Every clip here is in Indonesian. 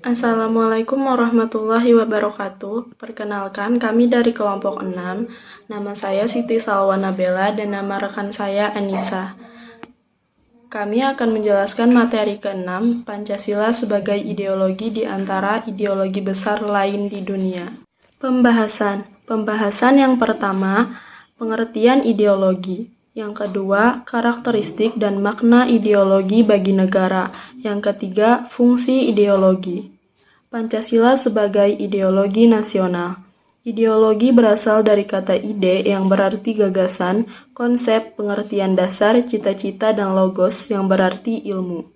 Assalamualaikum warahmatullahi wabarakatuh. Perkenalkan, kami dari kelompok 6. Nama saya Siti Salwa Nabela dan nama rekan saya Anissa. Kami akan menjelaskan materi ke-6, Pancasila sebagai ideologi di antara ideologi besar lain di dunia. Pembahasan yang pertama, pengertian ideologi. Yang kedua, karakteristik dan makna ideologi bagi negara. Yang ketiga, fungsi ideologi. Pancasila sebagai ideologi nasional. Ideologi berasal dari kata ide yang berarti gagasan, konsep, pengertian dasar, cita-cita, dan logos yang berarti ilmu.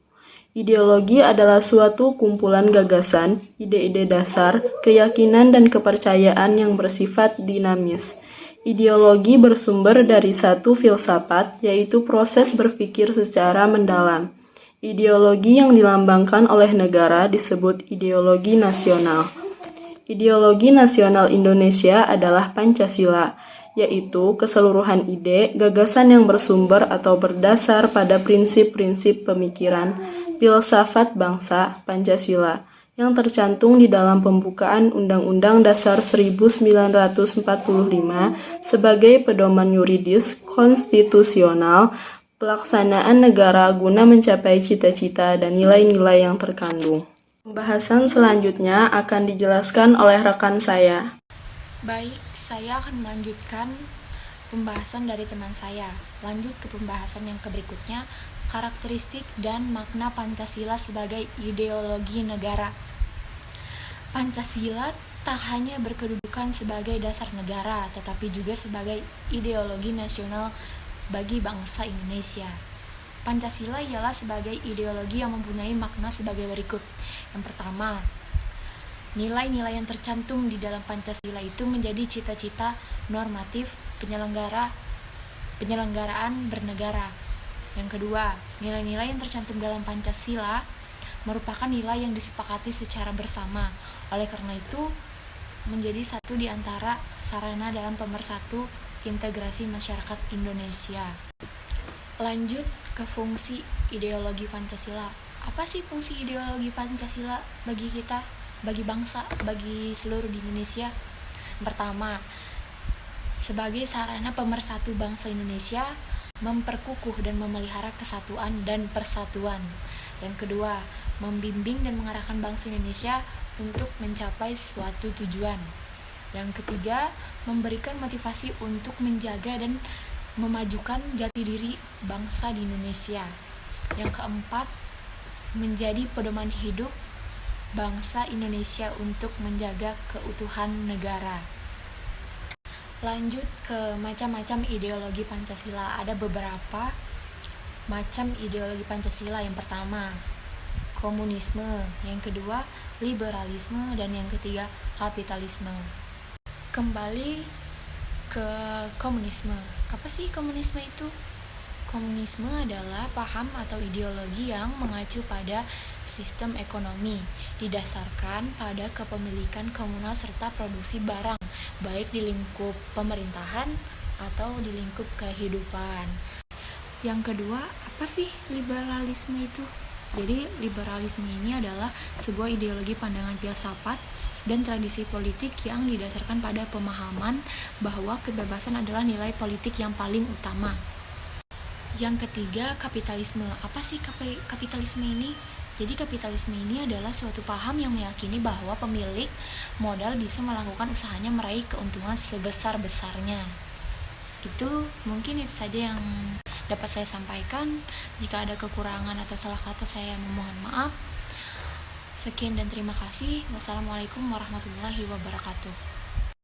Ideologi adalah suatu kumpulan gagasan, ide-ide dasar, keyakinan, dan kepercayaan yang bersifat dinamis. Ideologi bersumber dari satu filsafat, yaitu proses berpikir secara mendalam. Ideologi yang dilambangkan oleh negara disebut ideologi nasional. Ideologi nasional Indonesia adalah Pancasila, yaitu keseluruhan ide, gagasan yang bersumber atau berdasar pada prinsip-prinsip pemikiran, filsafat bangsa, Pancasila, yang tercantum di dalam pembukaan Undang-Undang Dasar 1945 sebagai pedoman yuridis konstitusional pelaksanaan negara guna mencapai cita-cita dan nilai-nilai yang terkandung. Pembahasan selanjutnya akan dijelaskan oleh rekan saya. Baik, saya akan melanjutkan pembahasan dari teman saya. Lanjut ke pembahasan yang berikutnya, karakteristik dan makna Pancasila sebagai ideologi negara. Pancasila tak hanya berkedudukan sebagai dasar negara, tetapi juga sebagai ideologi nasional bagi bangsa Indonesia. Pancasila ialah sebagai ideologi yang mempunyai makna sebagai berikut. Yang pertama, nilai-nilai yang tercantum di dalam Pancasila itu menjadi cita-cita normatif penyelenggaraan bernegara. Yang kedua, nilai-nilai yang tercantum dalam Pancasila merupakan nilai yang disepakati secara bersama. Oleh karena itu, menjadi satu di antara sarana dalam pemersatu integrasi masyarakat Indonesia. Lanjut ke fungsi ideologi Pancasila. Apa sih fungsi ideologi Pancasila bagi kita, bagi bangsa, bagi seluruh di Indonesia? Pertama, sebagai sarana pemersatu bangsa Indonesia, memperkukuh dan memelihara kesatuan dan persatuan. Yang kedua, membimbing dan mengarahkan bangsa Indonesia untuk mencapai suatu tujuan. Yang ketiga, memberikan motivasi untuk menjaga dan memajukan jati diri bangsa di Indonesia. Yang keempat, menjadi pedoman hidup bangsa Indonesia untuk menjaga keutuhan negara. Lanjut ke macam-macam ideologi Pancasila. Ada beberapa macam ideologi Pancasila. Yang pertama, komunisme. Yang kedua, liberalisme. Dan yang ketiga, kapitalisme. Kembali ke komunisme. Apa sih komunisme itu? Komunisme adalah paham atau ideologi yang mengacu pada sistem ekonomi, didasarkan pada kepemilikan komunal serta produksi barang, baik di lingkup pemerintahan atau di lingkup kehidupan. Yang kedua, apa sih liberalisme itu? Jadi liberalisme ini adalah sebuah ideologi pandangan filsafat dan tradisi politik yang didasarkan pada pemahaman bahwa kebebasan adalah nilai politik yang paling utama. Yang ketiga, kapitalisme. Apa sih kapitalisme ini? Jadi kapitalisme ini adalah suatu paham yang meyakini bahwa pemilik modal bisa melakukan usahanya meraih keuntungan sebesar-besarnya. Mungkin itu saja yang dapat saya sampaikan. Jika ada kekurangan atau salah kata, saya memohon maaf. Sekian dan terima kasih. Wassalamualaikum warahmatullahi wabarakatuh.